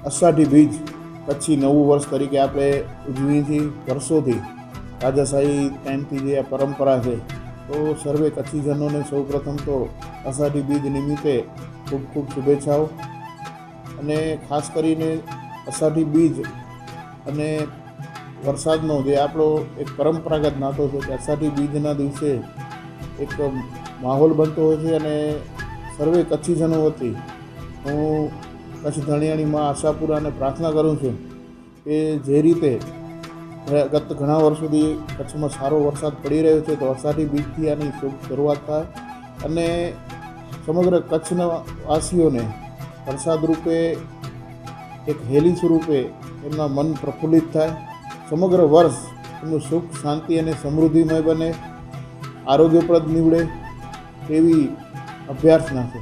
અષાઢી બીજ કચ્છી નવું વર્ષ તરીકે આપણે ઉજવીએ છીએ વર્ષોથી. રાજાશાહી ટાઈમથી જે આ પરંપરા છે, તો સર્વે કચ્છીજનોને સૌપ્રથમ તો અષાઢી બીજ નિમિત્તે ખૂબ ખૂબ શુભેચ્છાઓ. અને ખાસ કરીને અષાઢી બીજ અને વરસાદનો જે આપણો એક પરંપરાગત નાતો છે કે અષાઢી બીજના દિવસે એક માહોલ બનતો હોય છે. અને સર્વે કચ્છીજનો વતી હું કચ્છ ધણિયાણી માં આશાપુરાને પ્રાર્થના કરું છું કે જે રીતે ગત ઘણા વર્ષોથી કચ્છમાં સારો વરસાદ પડી રહ્યો છે, તો અષાઢી બીજથી આની શુભ શરૂઆત થાય અને સમગ્ર કચ્છના વાસીઓને વરસાદ રૂપે એક હેલી સ્વરૂપે એમના મન પ્રફુલ્લિત થાય. સમગ્ર વર્ષ એમનું સુખ શાંતિ અને સમૃદ્ધિમય બને, આરોગ્યપ્રદ નીવડે તેવી અભ્યર્થના છે.